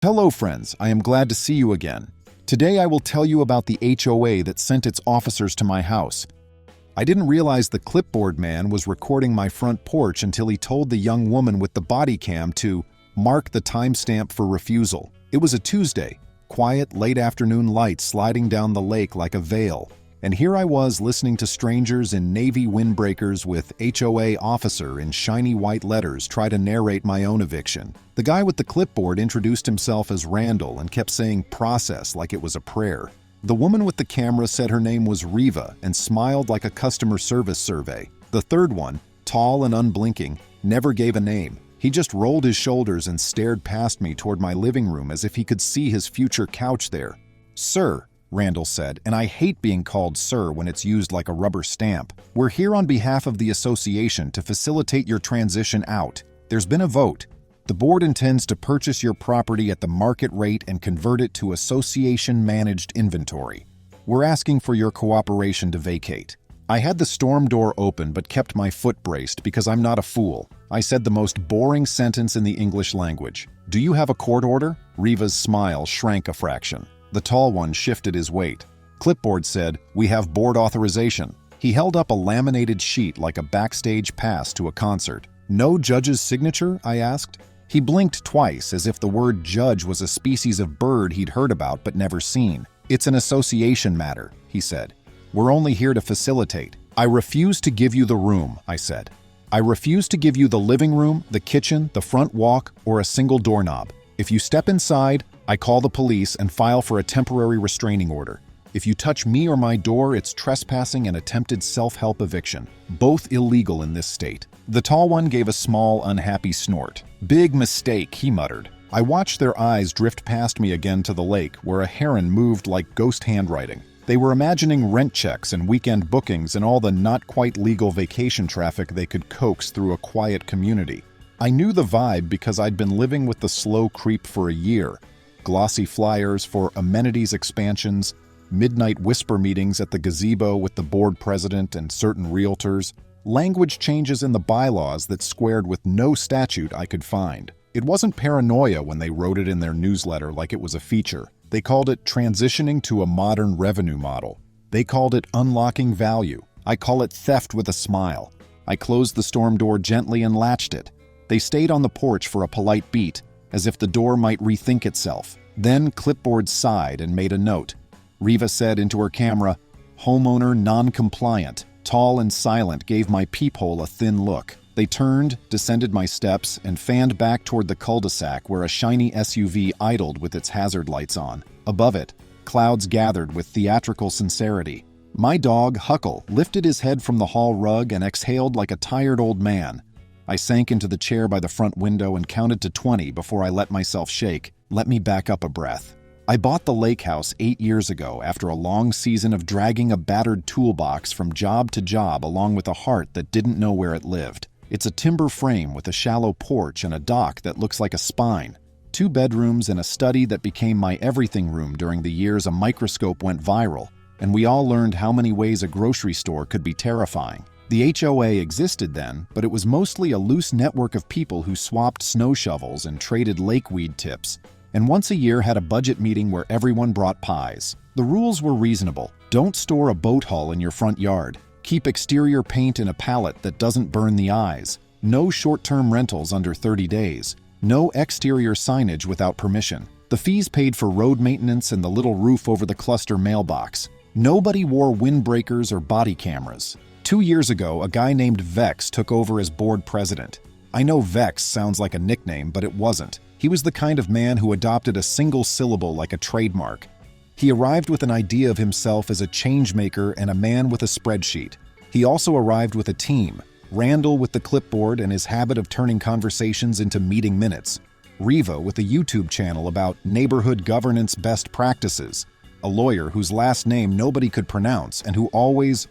Hello friends, I am glad to see you again. Today I will tell you about the HOA that sent its officers to my house. I didn't realize the clipboard man was recording my front porch until he told the young woman with the body cam to mark the timestamp for refusal. It was a Tuesday, quiet late afternoon light sliding down the lake like a veil. And here I was listening to strangers in navy windbreakers with HOA officer in shiny white letters try to narrate my own eviction. The guy with the clipboard introduced himself as Randall and kept saying process like it was a prayer. The woman with the camera said her name was Riva and smiled like a customer service survey. The third one, tall and unblinking, never gave a name. He just rolled his shoulders and stared past me toward my living room as if he could see his future couch there. "Sir," Randall said, and I hate being called sir when it's used like a rubber stamp. "We're here on behalf of the association to facilitate your transition out. There's been a vote. The board intends to purchase your property at the market rate and convert it to association-managed inventory. We're asking for your cooperation to vacate." I had the storm door open but kept my foot braced because I'm not a fool. I said the most boring sentence in the English language. "Do you have a court order?" Riva's smile shrank a fraction. The tall one shifted his weight. Clipboard said, "We have board authorization." He held up a laminated sheet like a backstage pass to a concert. "No judge's signature?" I asked. He blinked twice as if the word judge was a species of bird he'd heard about but never seen. "It's an association matter," he said. "We're only here to facilitate." "I refuse to give you the room," I said. "I refuse to give you the living room, the kitchen, the front walk, or a single doorknob. If you step inside, I call the police and file for a temporary restraining order. If you touch me or my door, it's trespassing and attempted self-help eviction, both illegal in this state." The tall one gave a small, unhappy snort. "Big mistake," he muttered. I watched their eyes drift past me again to the lake, where a heron moved like ghost handwriting. They were imagining rent checks and weekend bookings and all the not-quite-legal vacation traffic they could coax through a quiet community. I knew the vibe because I'd been living with the slow creep for a year. Glossy flyers for amenities expansions, midnight whisper meetings at the gazebo with the board president and certain realtors, language changes in the bylaws that squared with no statute I could find. It wasn't paranoia when they wrote it in their newsletter like it was a feature. They called it transitioning to a modern revenue model. They called it unlocking value. I call it theft with a smile. I closed the storm door gently and latched it. They stayed on the porch for a polite beat, as if the door might rethink itself. Then Clipboard sighed and made a note. Riva said into her camera, "Homeowner non-compliant." Tall and silent gave my peephole a thin look. They turned, descended my steps, and fanned back toward the cul-de-sac where a shiny SUV idled with its hazard lights on. Above it, clouds gathered with theatrical sincerity. My dog, Huckle, lifted his head from the hall rug and exhaled like a tired old man. I sank into the chair by the front window and counted to 20 before I let myself shake. Let me back up a breath. I bought the lake house 8 years ago after a long season of dragging a battered toolbox from job to job along with a heart that didn't know where it lived. It's a timber frame with a shallow porch and a dock that looks like a spine. 2 bedrooms and a study that became my everything room during the years a microscope went viral, and we all learned how many ways a grocery store could be terrifying. The HOA existed then, but it was mostly a loose network of people who swapped snow shovels and traded lakeweed tips, and once a year had a budget meeting where everyone brought pies. The rules were reasonable. Don't store a boat hull in your front yard. Keep exterior paint in a palette that doesn't burn the eyes. No short-term rentals under 30 days. No exterior signage without permission. The fees paid for road maintenance and the little roof over the cluster mailbox. Nobody wore windbreakers or body cameras. 2 years ago, a guy named Vex took over as board president. I know Vex sounds like a nickname, but it wasn't. He was the kind of man who adopted a single syllable like a trademark. He arrived with an idea of himself as a changemaker and a man with a spreadsheet. He also arrived with a team, Randall with the clipboard and his habit of turning conversations into meeting minutes, Riva with a YouTube channel about neighborhood governance best practices, a lawyer whose last name nobody could pronounce and who always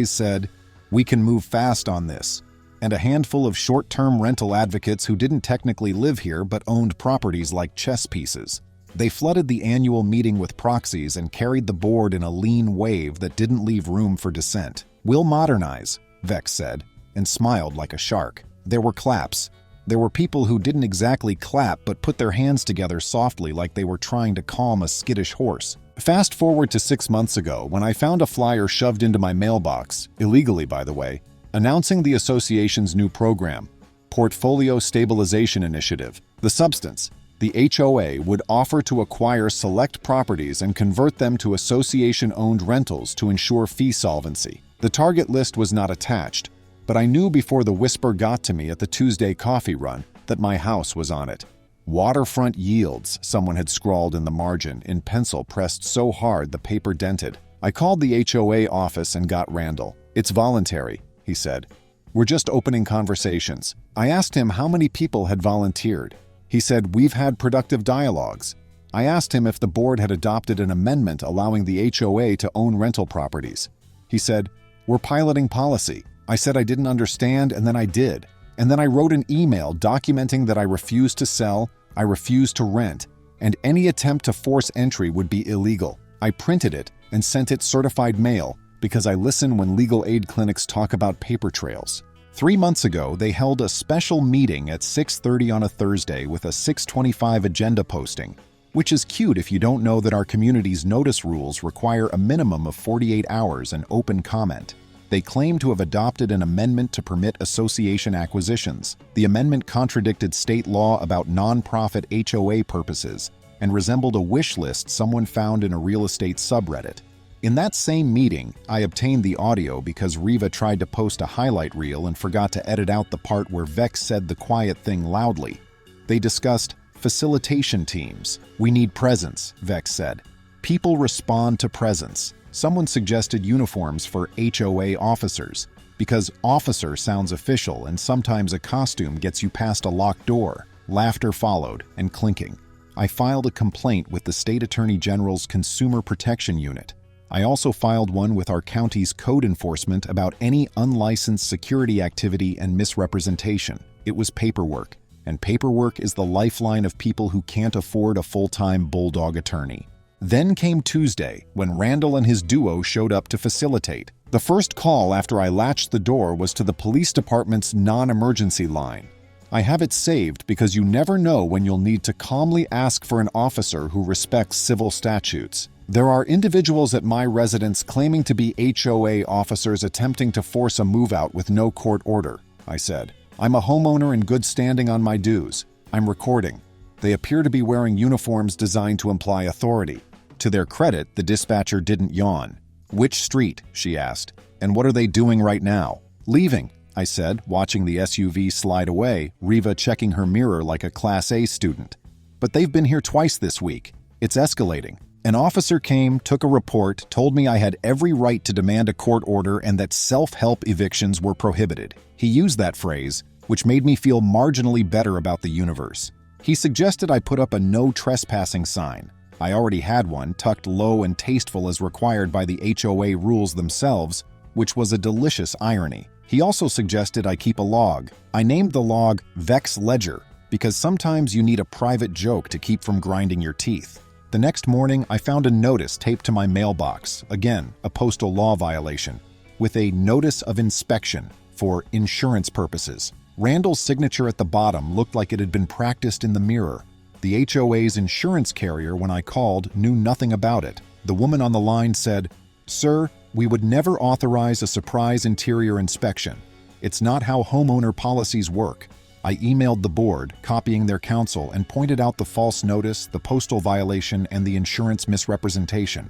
said, "We can move fast on this," and a handful of short-term rental advocates who didn't technically live here but owned properties like chess pieces. They flooded the annual meeting with proxies and carried the board in a lean wave that didn't leave room for dissent. "We'll modernize," Vex said, and smiled like a shark. There were claps. There were people who didn't exactly clap but put their hands together softly like they were trying to calm a skittish horse. Fast forward to 6 months ago when I found a flyer shoved into my mailbox, illegally by the way, announcing the association's new program, Portfolio Stabilization Initiative. The substance: the HOA would offer to acquire select properties and convert them to association-owned rentals to ensure fee solvency. The target list was not attached, but I knew before the whisper got to me at the Tuesday coffee run that my house was on it. Waterfront yields, someone had scrawled in the margin, in pencil pressed so hard the paper dented. I called the HOA office and got Randall. "It's voluntary," he said. "We're just opening conversations." I asked him how many people had volunteered. He said, "We've had productive dialogues." I asked him if the board had adopted an amendment allowing the HOA to own rental properties. He said, "We're piloting policy." I said I didn't understand, and then I did. And then I wrote an email documenting that I refused to sell, I refused to rent, and any attempt to force entry would be illegal. I printed it and sent it certified mail because I listen when legal aid clinics talk about paper trails. 3 months ago, they held a special meeting at 6:30 on a Thursday with a 6:25 agenda posting, which is cute if you don't know that our community's notice rules require a minimum of 48 hours and open comment. They claim to have adopted an amendment to permit association acquisitions. The amendment contradicted state law about nonprofit HOA purposes and resembled a wish list someone found in a real estate subreddit. In that same meeting, I obtained the audio because Riva tried to post a highlight reel and forgot to edit out the part where Vex said the quiet thing loudly. They discussed facilitation teams. "We need presence," Vex said. "People respond to presence." Someone suggested uniforms for HOA officers, because officer sounds official and sometimes a costume gets you past a locked door. Laughter followed, and clinking. I filed a complaint with the State Attorney General's Consumer Protection Unit. I also filed one with our county's code enforcement about any unlicensed security activity and misrepresentation. It was paperwork, and paperwork is the lifeline of people who can't afford a full-time bulldog attorney. Then came Tuesday, when Randall and his duo showed up to facilitate. The first call after I latched the door was to the police department's non-emergency line. I have it saved because you never know when you'll need to calmly ask for an officer who respects civil statutes. "There are individuals at my residence claiming to be HOA officers attempting to force a move-out with no court order," I said. "I'm a homeowner in good standing on my dues. I'm recording. They appear to be wearing uniforms designed to imply authority." To their credit, the dispatcher didn't yawn. "Which street?" she asked. "And what are they doing right now?" "Leaving," I said, watching the SUV slide away, Riva checking her mirror like a Class A student. "But they've been here twice this week. It's escalating." An officer came, took a report, told me I had every right to demand a court order and that self-help evictions were prohibited. He used that phrase, which made me feel marginally better about the universe. He suggested I put up a no trespassing sign. I already had one, tucked low and tasteful as required by the HOA rules themselves, which was a delicious irony. He also suggested I keep a log. I named the log Vex Ledger, because sometimes you need a private joke to keep from grinding your teeth. The next morning, I found a notice taped to my mailbox, again, a postal law violation, with a notice of inspection for insurance purposes. Randall's signature at the bottom looked like it had been practiced in the mirror. The HOA's insurance carrier, when I called, knew nothing about it. The woman on the line said, "Sir, we would never authorize a surprise interior inspection. It's not how homeowner policies work." I emailed the board, copying their counsel, and pointed out the false notice, the postal violation, and the insurance misrepresentation.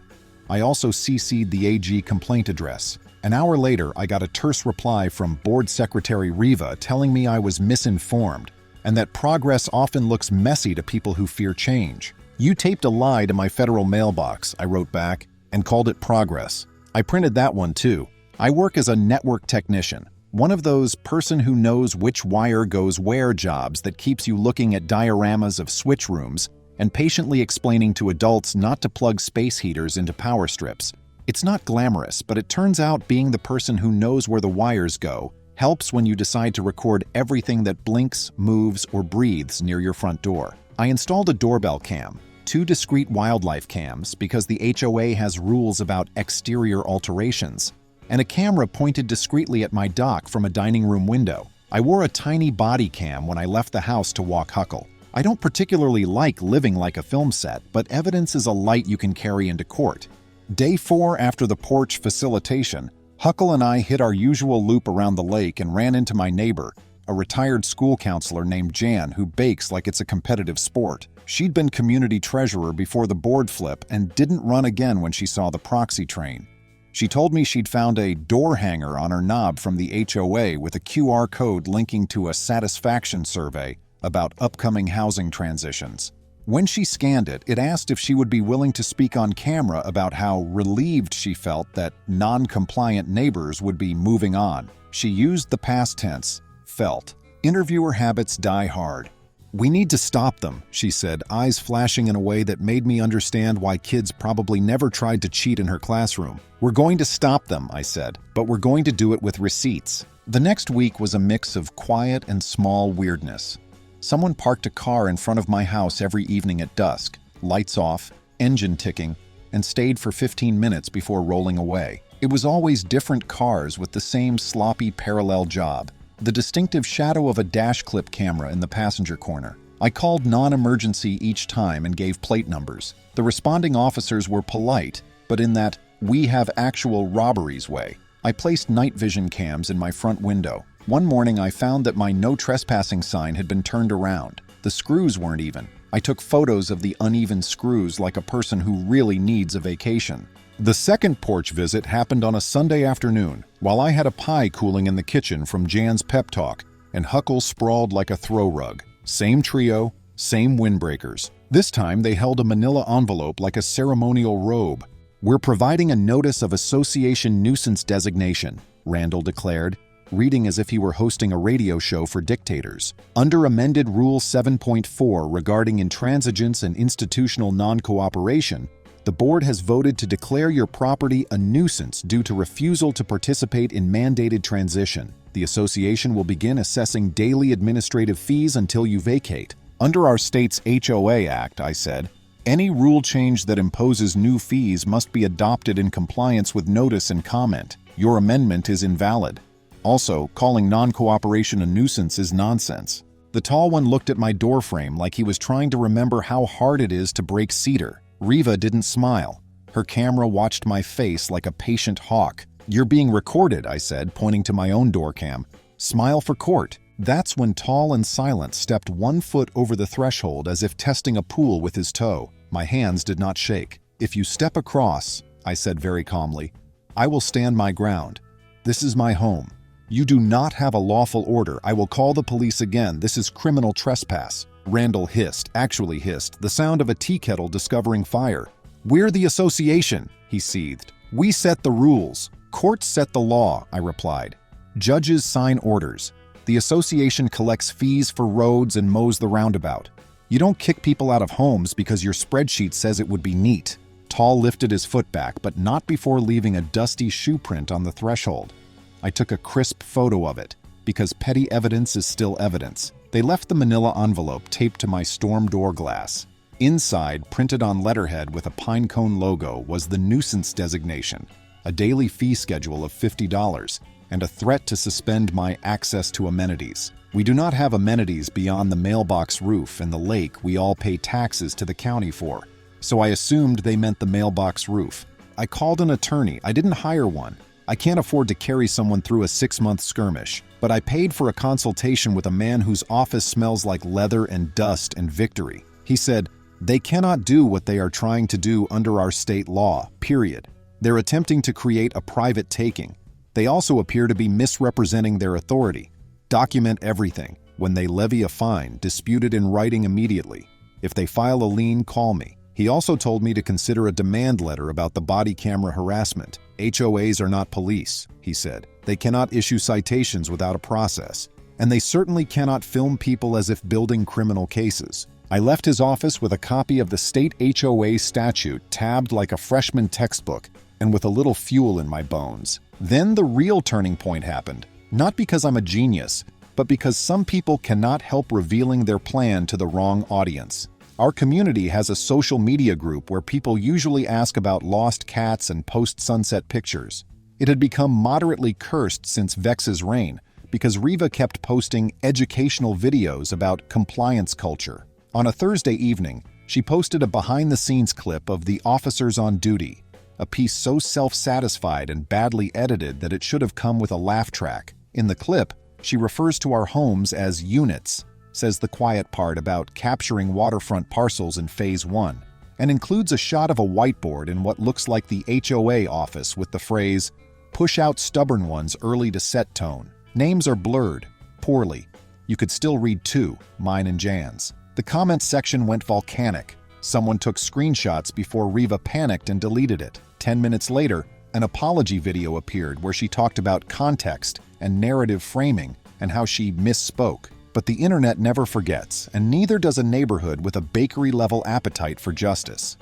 I also CC'd the AG complaint address. An hour later, I got a terse reply from Board Secretary Riva telling me I was misinformed, and that progress often looks messy to people who fear change. "You taped a lie to my federal mailbox," I wrote back, and called it progress. I printed that one too. I work as a network technician, one of those person who knows which wire goes where jobs that keeps you looking at dioramas of switch rooms and patiently explaining to adults not to plug space heaters into power strips. It's not glamorous, but it turns out being the person who knows where the wires go helps when you decide to record everything that blinks, moves, or breathes near your front door. I installed a doorbell cam, 2 discrete wildlife cams because the HOA has rules about exterior alterations, and a camera pointed discreetly at my dock from a dining room window. I wore a tiny body cam when I left the house to walk Huckle. I don't particularly like living like a film set, but evidence is a light you can carry into court. Day 4 after the porch facilitation, Huckle and I hit our usual loop around the lake and ran into my neighbor, a retired school counselor named Jan who bakes like it's a competitive sport. She'd been community treasurer before the board flip and didn't run again when she saw the proxy train. She told me she'd found a door hanger on her knob from the HOA with a QR code linking to a satisfaction survey about upcoming housing transitions. When she scanned it, it asked if she would be willing to speak on camera about how relieved she felt that non-compliant neighbors would be moving on. She used the past tense, felt. Interviewer habits die hard. "We need to stop them," she said, eyes flashing in a way that made me understand why kids probably never tried to cheat in her classroom. "We're going to stop them," I said, "but we're going to do it with receipts." The next week was a mix of quiet and small weirdness. Someone parked a car in front of my house every evening at dusk, lights off, engine ticking, and stayed for 15 minutes before rolling away. It was always different cars with the same sloppy parallel job. The distinctive shadow of a dash clip camera in the passenger corner. I called non-emergency each time and gave plate numbers. The responding officers were polite, but in that "we have actual robberies" way. I placed night vision cams in my front window. One morning I found that my no trespassing sign had been turned around. The screws weren't even. I took photos of the uneven screws like a person who really needs a vacation. The second porch visit happened on a Sunday afternoon, while I had a pie cooling in the kitchen from Jan's pep talk, and Huckle sprawled like a throw rug. Same trio, same windbreakers. This time they held a manila envelope like a ceremonial robe. "We're providing a notice of association nuisance designation," Randall declared, reading as if he were hosting a radio show for dictators. "Under amended Rule 7.4 regarding intransigence and institutional non-cooperation, the board has voted to declare your property a nuisance due to refusal to participate in mandated transition. The association will begin assessing daily administrative fees until you vacate." Under our state's HOA Act, I said, any rule change that imposes new fees must be adopted in compliance with notice and comment. Your amendment is invalid. Also, calling non-cooperation a nuisance is nonsense. The tall one looked at my doorframe like he was trying to remember how hard it is to break cedar. Riva didn't smile. Her camera watched my face like a patient hawk. "You're being recorded," I said, pointing to my own door cam. "Smile for court." That's when Tall and Silent stepped 1 foot over the threshold as if testing a pool with his toe. My hands did not shake. "If you step across," I said very calmly, "I will stand my ground. This is my home. You do not have a lawful order. I will call the police again. This is criminal trespass." Randall hissed, actually hissed, the sound of a tea kettle discovering fire. "We're the association," he seethed. "We set the rules. Courts set the law," I replied. "Judges sign orders. The association collects fees for roads and mows the roundabout. You don't kick people out of homes because your spreadsheet says it would be neat." Tall lifted his foot back, but not before leaving a dusty shoe print on the threshold. I took a crisp photo of it, because petty evidence is still evidence. They left the manila envelope taped to my storm door glass. Inside, printed on letterhead with a pinecone logo, was the nuisance designation, a daily fee schedule of $50, and a threat to suspend my access to amenities. We do not have amenities beyond the mailbox roof and the lake we all pay taxes to the county for, so I assumed they meant the mailbox roof. I called an attorney. I didn't hire one. I can't afford to carry someone through a 6-month skirmish, but I paid for a consultation with a man whose office smells like leather and dust and victory. He said, "They cannot do what they are trying to do under our state law, period. They're attempting to create a private taking. They also appear to be misrepresenting their authority. Document everything. When they levy a fine, dispute it in writing immediately. If they file a lien, call me." He also told me to consider a demand letter about the body camera harassment. "HOAs are not police," he said. "They cannot issue citations without a process. And they certainly cannot film people as if building criminal cases." I left his office with a copy of the state HOA statute tabbed like a freshman textbook and with a little fuel in my bones. Then the real turning point happened. Not because I'm a genius, but because some people cannot help revealing their plan to the wrong audience. Our community has a social media group where people usually ask about lost cats and post sunset pictures. It had become moderately cursed since Vex's reign, because Riva kept posting educational videos about compliance culture. On a Thursday evening, she posted a behind-the-scenes clip of the officers on duty, a piece so self-satisfied and badly edited that it should have come with a laugh track. In the clip, she refers to our homes as units, says the quiet part about capturing waterfront parcels in Phase 1, and includes a shot of a whiteboard in what looks like the HOA office with the phrase, "Push out stubborn ones early to set tone." Names are blurred, poorly. You could still read two, mine and Jan's. The comments section went volcanic. Someone took screenshots before Riva panicked and deleted it. 10 minutes later, an apology video appeared where she talked about context and narrative framing and how she misspoke. But the internet never forgets, and neither does a neighborhood with a bakery-level appetite for justice.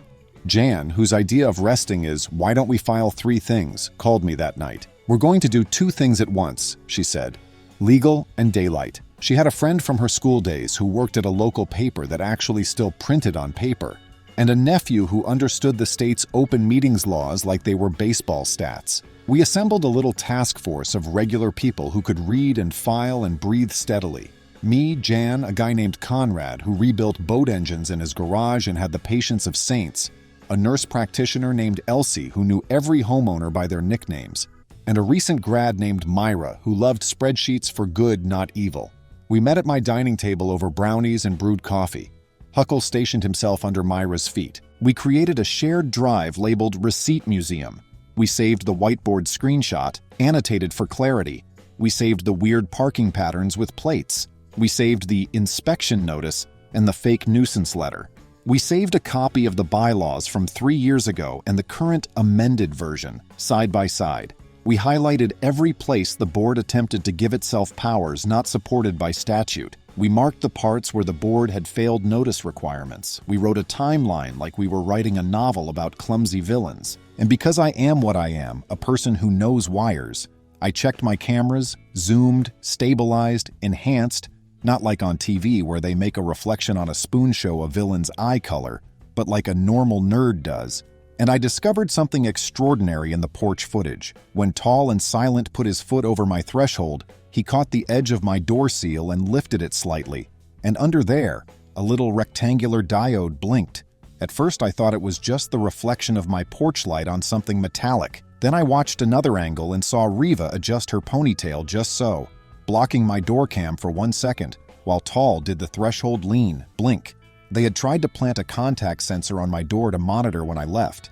Jan, whose idea of resting is, "Why don't we file 3 things?" called me that night. "We're going to do 2 things at once," she said. Legal and daylight. She had a friend from her school days who worked at a local paper that actually still printed on paper, and a nephew who understood the state's open meetings laws like they were baseball stats. We assembled a little task force of regular people who could read and file and breathe steadily. Me, Jan, a guy named Conrad who rebuilt boat engines in his garage and had the patience of saints, a nurse practitioner named Elsie who knew every homeowner by their nicknames, and a recent grad named Myra who loved spreadsheets for good, not evil. We met at my dining table over brownies and brewed coffee. Huckle stationed himself under Myra's feet. We created a shared drive labeled Receipt Museum. We saved the whiteboard screenshot, annotated for clarity. We saved the weird parking patterns with plates. We saved the inspection notice and the fake nuisance letter. We saved a copy of the bylaws from 3 years ago and the current amended version, side by side. We highlighted every place the board attempted to give itself powers not supported by statute. We marked the parts where the board had failed notice requirements. We wrote a timeline like we were writing a novel about clumsy villains. And because I am what I am, a person who knows wires, I checked my cameras, zoomed, stabilized, enhanced, not like on TV where they make a reflection on a spoon show a villain's eye color, but like a normal nerd does. And I discovered something extraordinary in the porch footage. When Tall and Silent put his foot over my threshold, he caught the edge of my door seal and lifted it slightly. And under there, a little rectangular diode blinked. At first I thought it was just the reflection of my porch light on something metallic. Then I watched another angle and saw Riva adjust her ponytail just so, blocking my door cam for 1 second, while Tall did the threshold lean, blink. They had tried to plant a contact sensor on my door to monitor when I left.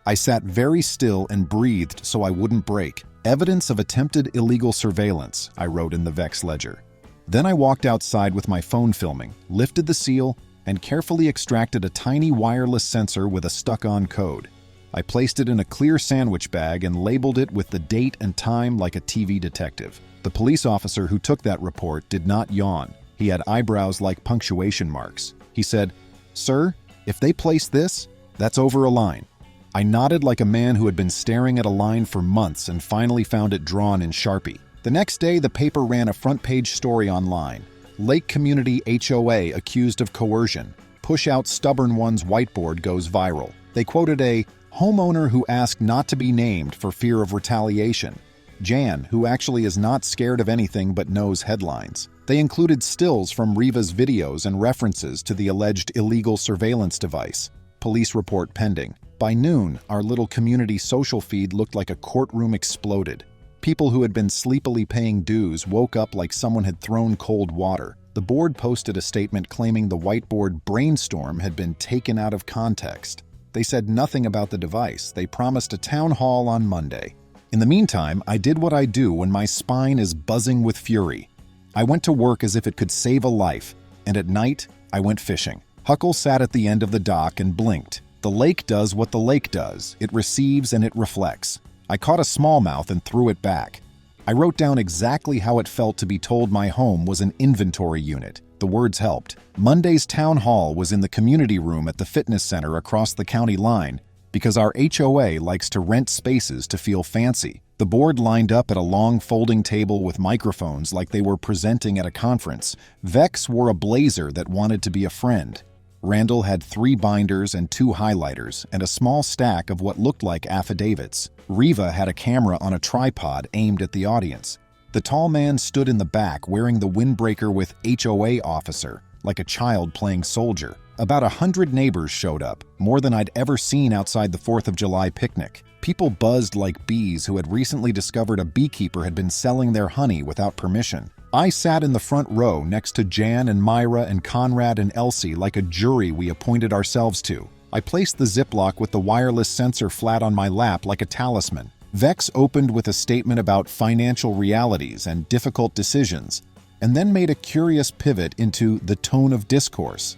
I sat very still and breathed so I wouldn't break. "Evidence of attempted illegal surveillance," I wrote in the Vex ledger. Then I walked outside with my phone filming, lifted the seal, and carefully extracted a tiny wireless sensor with a stuck-on code. I placed it in a clear sandwich bag and labeled it with the date and time like a TV detective. The police officer who took that report did not yawn. He had eyebrows like punctuation marks. He said, "Sir, if they place this, that's over a line." I nodded like a man who had been staring at a line for months and finally found it drawn in Sharpie. The next day, the paper ran a front-page story online. Lake Community HOA accused of coercion. Push out stubborn one's whiteboard goes viral. They quoted a homeowner who asked not to be named for fear of retaliation. Jan, who actually is not scared of anything but knows headlines. They included stills from Riva's videos and references to the alleged illegal surveillance device. Police report pending. By noon, our little community social feed looked like a courtroom exploded. People who had been sleepily paying dues woke up like someone had thrown cold water. The board posted a statement claiming the whiteboard brainstorm had been taken out of context. They said nothing about the device. They promised a town hall on Monday. In the meantime, I did what I do when my spine is buzzing with fury. I went to work as if it could save a life, and at night, I went fishing. Huckle sat at the end of the dock and blinked. The lake does what the lake does. It receives and it reflects. I caught a smallmouth and threw it back. I wrote down exactly how it felt to be told my home was an inventory unit. The words helped. Monday's town hall was in the community room at the fitness center across the county line because our HOA likes to rent spaces to feel fancy. The board lined up at a long folding table with microphones like they were presenting at a conference. Vex wore a blazer that wanted to be a friend. Randall had 3 binders and 2 highlighters and a small stack of what looked like affidavits. Riva had a camera on a tripod aimed at the audience. The tall man stood in the back wearing the windbreaker with HOA officer, like a child playing soldier. About 100 neighbors showed up, more than I'd ever seen outside the 4th of July picnic. People buzzed like bees who had recently discovered a beekeeper had been selling their honey without permission. I sat in the front row next to Jan and Myra and Conrad and Elsie like a jury we appointed ourselves to. I placed the Ziploc with the wireless sensor flat on my lap like a talisman. Vex opened with a statement about financial realities and difficult decisions, and then made a curious pivot into the tone of discourse.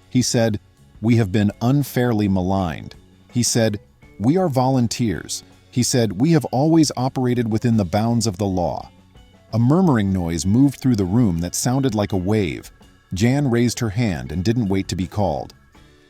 He said, "We have been unfairly maligned." He said, "We are volunteers." He said, "We have always operated within the bounds of the law." A murmuring noise moved through the room that sounded like a wave. Jan raised her hand and didn't wait to be called.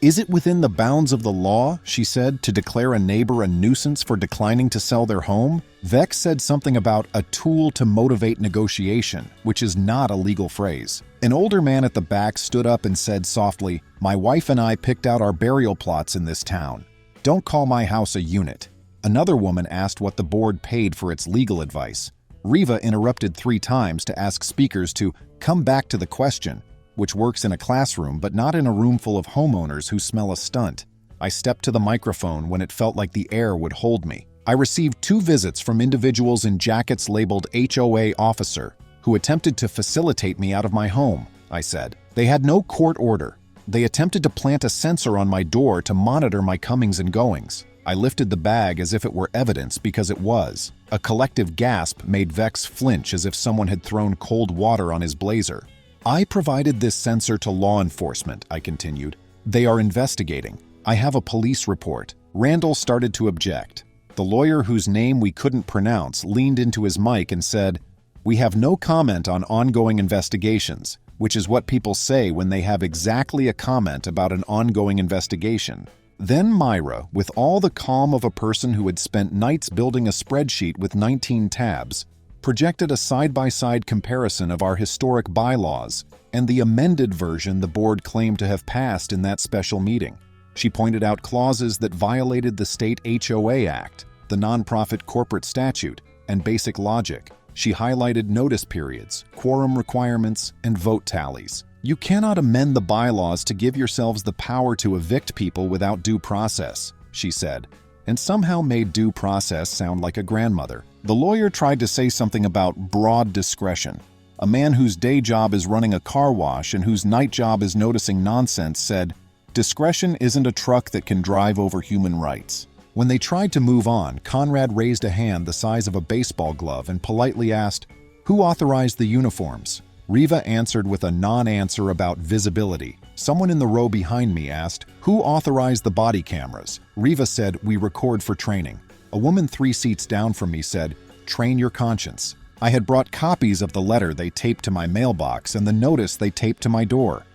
"Is it within the bounds of the law," she said, "to declare a neighbor a nuisance for declining to sell their home?" Vex said something about a tool to motivate negotiation, which is not a legal phrase. An older man at the back stood up and said softly, "My wife and I picked out our burial plots in this town. Don't call my house a unit." Another woman asked what the board paid for its legal advice. Riva interrupted 3 times to ask speakers to come back to the question, which works in a classroom but not in a room full of homeowners who smell a stunt. I stepped to the microphone when it felt like the air would hold me. I received 2 visits from individuals in jackets labeled HOA officer who attempted to facilitate me out of my home, I said. They had no court order. They attempted to plant a sensor on my door to monitor my comings and goings. I lifted the bag as if it were evidence because it was. A collective gasp made Vex flinch as if someone had thrown cold water on his blazer. "I provided this sensor to law enforcement," I continued. "They are investigating. I have a police report." Randall started to object. The lawyer whose name we couldn't pronounce leaned into his mic and said, "We have no comment on ongoing investigations," which is what people say when they have exactly a comment about an ongoing investigation. Then Myra, with all the calm of a person who had spent nights building a spreadsheet with 19 tabs, projected a side-by-side comparison of our historic bylaws and the amended version the board claimed to have passed in that special meeting. She pointed out clauses that violated the state HOA Act, the nonprofit corporate statute, and basic logic. She highlighted notice periods, quorum requirements, and vote tallies. "You cannot amend the bylaws to give yourselves the power to evict people without due process," she said, and somehow made due process sound like a grandmother. The lawyer tried to say something about broad discretion. A man whose day job is running a car wash and whose night job is noticing nonsense said, "Discretion isn't a truck that can drive over human rights." When they tried to move on, Conrad raised a hand the size of a baseball glove and politely asked, "Who authorized the uniforms?" Riva answered with a non-answer about visibility. Someone in the row behind me asked, "Who authorized the body cameras?" Riva said, "We record for training." A woman 3 seats down from me said, "Train your conscience." I had brought copies of the letter they taped to my mailbox and the notice they taped to my door.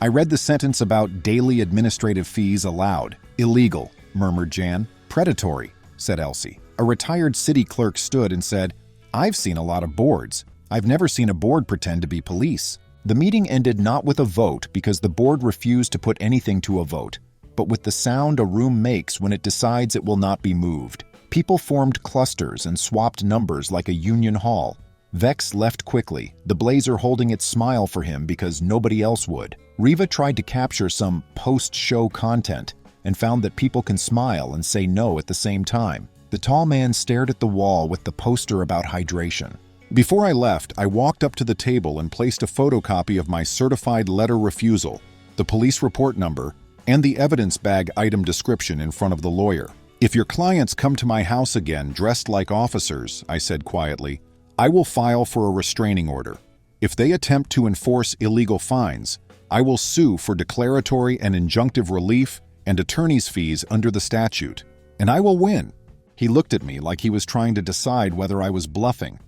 I read the sentence about daily administrative fees aloud. "Illegal," murmured Jan. "Predatory," said Elsie. A retired city clerk stood and said, "I've seen a lot of boards. I've never seen a board pretend to be police." The meeting ended not with a vote because the board refused to put anything to a vote, but with the sound a room makes when it decides it will not be moved. People formed clusters and swapped numbers like a union hall. Vex left quickly, the blazer holding its smile for him because nobody else would. Riva tried to capture some post-show content and found that people can smile and say no at the same time. The tall man stared at the wall with the poster about hydration. Before I left, I walked up to the table and placed a photocopy of my certified letter refusal, the police report number, and the evidence bag item description in front of the lawyer. "If your clients come to my house again dressed like officers," I said quietly, "I will file for a restraining order. If they attempt to enforce illegal fines, I will sue for declaratory and injunctive relief and attorney's fees under the statute. And I will win." He looked at me like he was trying to decide whether I was bluffing.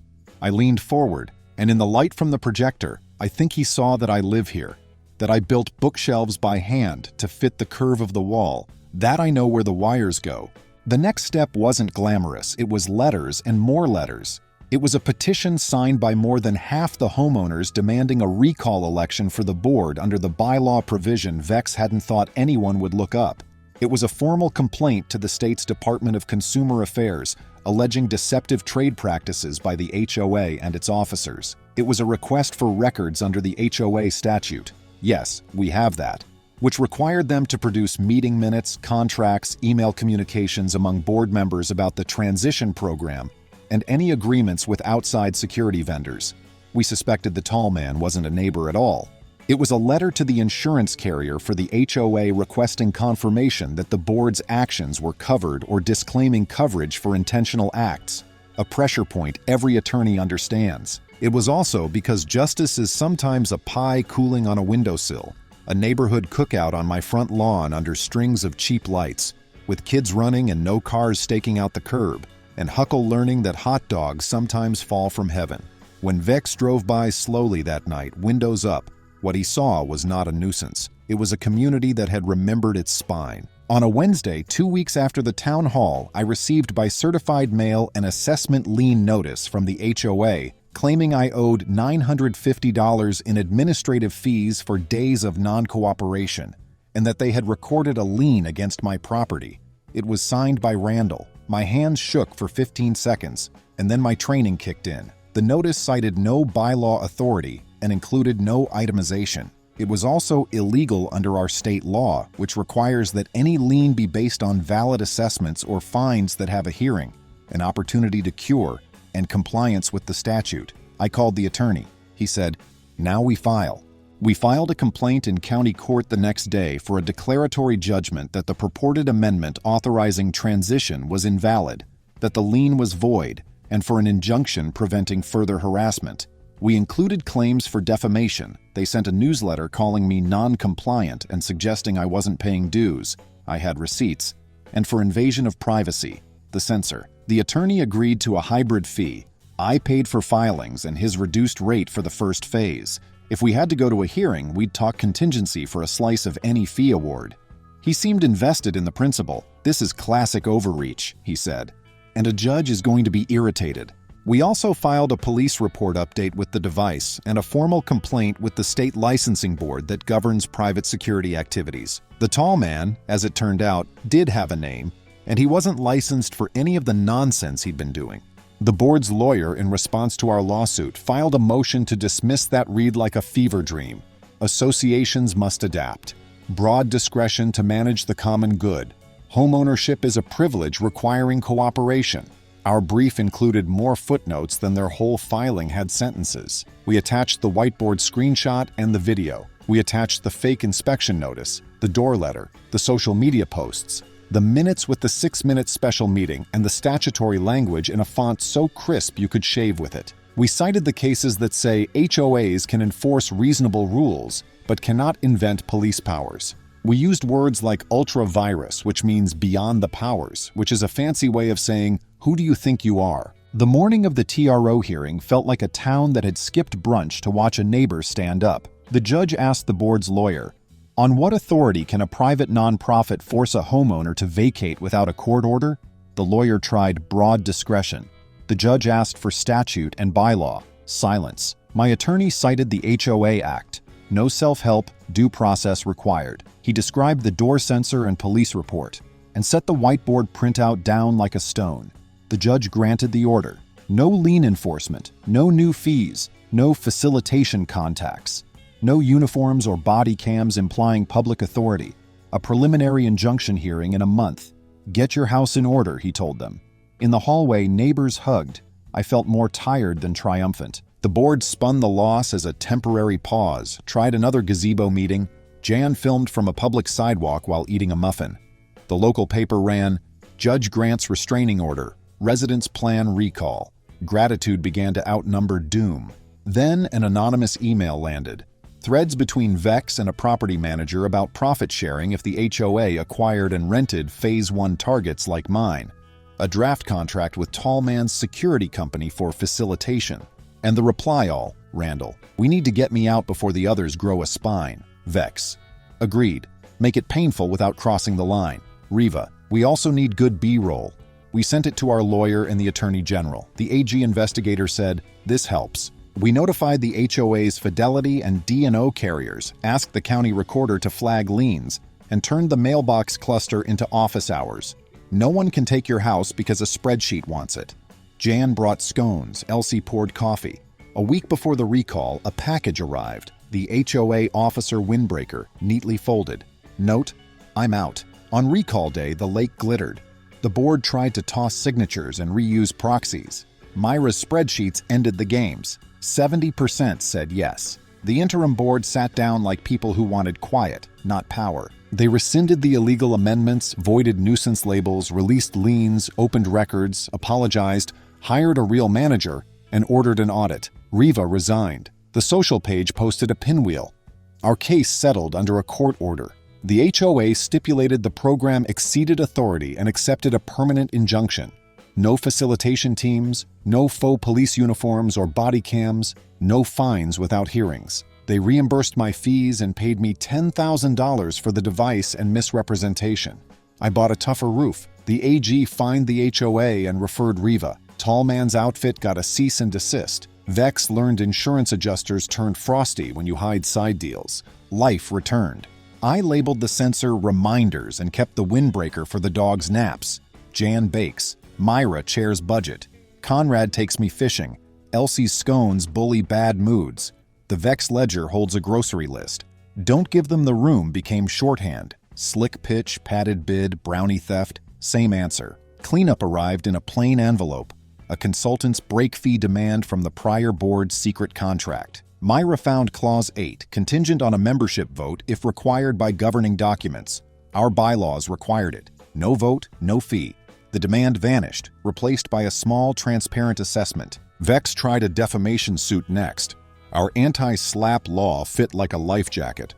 I leaned forward, and in the light from the projector, I think he saw that I live here, that I built bookshelves by hand to fit the curve of the wall, that I know where the wires go. The next step wasn't glamorous, it was letters and more letters. It was a petition signed by more than half the homeowners demanding a recall election for the board under the bylaw provision Vex hadn't thought anyone would look up. It was a formal complaint to the state's Department of Consumer Affairs, alleging deceptive trade practices by the HOA and its officers. It was a request for records under the HOA statute. Yes, we have that, which required them to produce meeting minutes, contracts, email communications among board members about the transition program, and any agreements with outside security vendors. We suspected the tall man wasn't a neighbor at all. It was a letter to the insurance carrier for the HOA requesting confirmation that the board's actions were covered or disclaiming coverage for intentional acts, a pressure point every attorney understands. It was also because justice is sometimes a pie cooling on a windowsill, a neighborhood cookout on my front lawn under strings of cheap lights, with kids running and no cars staking out the curb, and Huckle learning that hot dogs sometimes fall from heaven. When Vex drove by slowly that night, windows up, what he saw was not a nuisance. It was a community that had remembered its spine. On a Wednesday, 2 weeks after the town hall, I received by certified mail an assessment lien notice from the HOA claiming I owed $950 in administrative fees for days of non-cooperation, and that they had recorded a lien against my property. It was signed by Randall. My hands shook for 15 seconds, and then my training kicked in. The notice cited no bylaw authority and included no itemization. It was also illegal under our state law, which requires that any lien be based on valid assessments or fines that have a hearing, an opportunity to cure, and compliance with the statute. I called the attorney. He said, "Now we file." We filed a complaint in county court the next day for a declaratory judgment that the purported amendment authorizing transition was invalid, that the lien was void, and for an injunction preventing further harassment. We included claims for defamation. They sent a newsletter calling me non-compliant and suggesting I wasn't paying dues. I had receipts. And for invasion of privacy, the censor. The attorney agreed to a hybrid fee. I paid for filings and his reduced rate for the first phase. If we had to go to a hearing, we'd talk contingency for a slice of any fee award. He seemed invested in the principle. "This is classic overreach," he said, "and a judge is going to be irritated." We also filed a police report update with the device and a formal complaint with the state licensing board that governs private security activities. The tall man, as it turned out, did have a name, and he wasn't licensed for any of the nonsense he'd been doing. The board's lawyer, in response to our lawsuit, filed a motion to dismiss that read like a fever dream. Associations must adapt. Broad discretion to manage the common good. Homeownership is a privilege requiring cooperation. Our brief included more footnotes than their whole filing had sentences. We attached the whiteboard screenshot and the video. We attached the fake inspection notice, the door letter, the social media posts, the minutes with the 6-minute special meeting, and the statutory language in a font so crisp you could shave with it. We cited the cases that say HOAs can enforce reasonable rules, but cannot invent police powers. We used words like ultra-virus, which means beyond the powers, which is a fancy way of saying, who do you think you are? The morning of the TRO hearing felt like a town that had skipped brunch to watch a neighbor stand up. The judge asked the board's lawyer, "On what authority can a private nonprofit force a homeowner to vacate without a court order?" The lawyer tried broad discretion. The judge asked for statute and bylaw. Silence. My attorney cited the HOA Act. No self-help, due process required. He described the door sensor and police report, and set the whiteboard printout down like a stone. The judge granted the order. No lien enforcement, no new fees, no facilitation contacts, no uniforms or body cams implying public authority. A preliminary injunction hearing in a month. Get your house in order, he told them. In the hallway, neighbors hugged. I felt more tired than triumphant. The board spun the loss as a temporary pause, tried another gazebo meeting. Jan filmed from a public sidewalk while eating a muffin. The local paper ran, "Judge grants restraining order. Residents plan recall." Gratitude began to outnumber doom. Then an anonymous email landed. Threads between Vex and a property manager about profit sharing if the HOA acquired and rented Phase 1 targets like mine. A draft contract with Tall Man's security company for facilitation. And the reply all, Randall, "We need to get me out before the others grow a spine." Vex. Agreed. Make it painful without crossing the line. Riva. We also need good B-roll. We sent it to our lawyer and the Attorney General. The AG investigator said, "This helps." We notified the HOA's Fidelity and D&O carriers, asked the county recorder to flag liens, and turned the mailbox cluster into office hours. No one can take your house because a spreadsheet wants it. Jan brought scones, Elsie poured coffee. A week before the recall, a package arrived. The HOA officer windbreaker, neatly folded. Note, I'm out. On recall day, the lake glittered. The board tried to toss signatures and reuse proxies. Myra's spreadsheets ended the games. 70% said yes. The interim board sat down like people who wanted quiet, not power. They rescinded the illegal amendments, voided nuisance labels, released liens, opened records, apologized, hired a real manager, and ordered an audit. Riva resigned. The social page posted a pinwheel. Our case settled under a court order. The HOA stipulated the program exceeded authority and accepted a permanent injunction. No facilitation teams, no faux police uniforms or body cams, no fines without hearings. They reimbursed my fees and paid me $10,000 for the device and misrepresentation. I bought a tougher roof. The AG fined the HOA and referred Riva. Tall man's outfit got a cease and desist. Vex learned insurance adjusters turned frosty when you hide side deals. Life returned. I labeled the sensor reminders and kept the windbreaker for the dog's naps. Jan bakes. Myra chairs budget. Conrad takes me fishing. Elsie's scones bully bad moods. The Vex ledger holds a grocery list. Don't give them the room became shorthand. Slick pitch, padded bid, brownie theft, same answer. Cleanup arrived in a plain envelope. A consultant's break fee demand from the prior board's secret contract. Myra found Clause 8, contingent on a membership vote if required by governing documents. Our bylaws required it. No vote, no fee. The demand vanished, replaced by a small, transparent assessment. Vex tried a defamation suit next. Our anti-SLAPP law fit like a life jacket.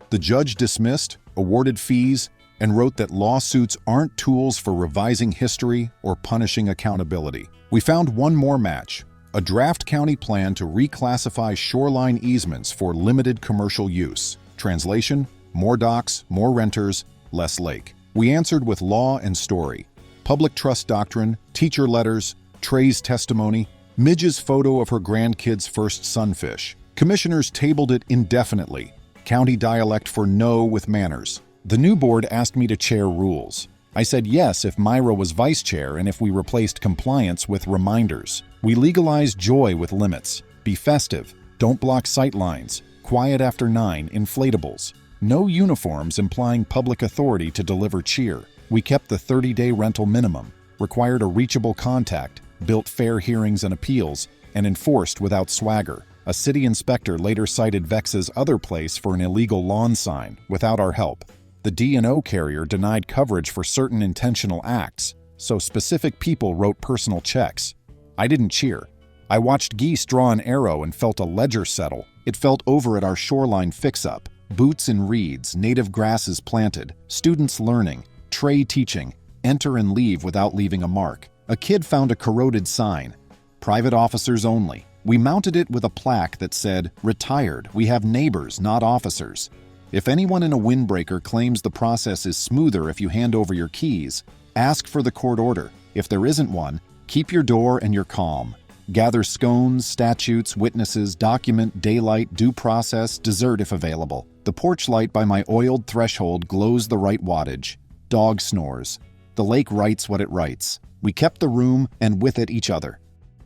The judge dismissed, awarded fees, and wrote that lawsuits aren't tools for revising history or punishing accountability. We found one more match. A draft county plan to reclassify shoreline easements for limited commercial use. Translation: more docks, more renters, less lake. We answered with law and story. Public trust doctrine, teacher letters, Trey's testimony, Midge's photo of her grandkid's first sunfish. Commissioners tabled it indefinitely. County dialect for no with manners. The new board asked me to chair rules. I said yes if Myra was vice chair and if we replaced compliance with reminders. We legalized joy with limits. Be festive. Don't block sight lines. Quiet after 9. Inflatables. No uniforms implying public authority to deliver cheer. We kept the 30-day rental minimum. Required a reachable contact. Built fair hearings and appeals. And enforced without swagger. A city inspector later cited Vex's other place for an illegal lawn sign without our help. The D&O carrier denied coverage for certain intentional acts, so specific people wrote personal checks. I didn't cheer. I watched geese draw an arrow and felt a ledger settle. It felt over at our shoreline fix-up. Boots and reeds, native grasses planted, students learning, Trey teaching, enter and leave without leaving a mark. A kid found a corroded sign. Private officers only. We mounted it with a plaque that said, "Retired, we have neighbors, not officers." If anyone in a windbreaker claims the process is smoother if you hand over your keys, ask for the court order. If there isn't one, keep your door and your calm. Gather scones, statutes, witnesses, document, daylight, due process, dessert if available. The porch light by my oiled threshold glows the right wattage. Dog snores. The lake writes what it writes. We kept the room and with it each other.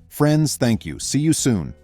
Friends, thank you. See you soon.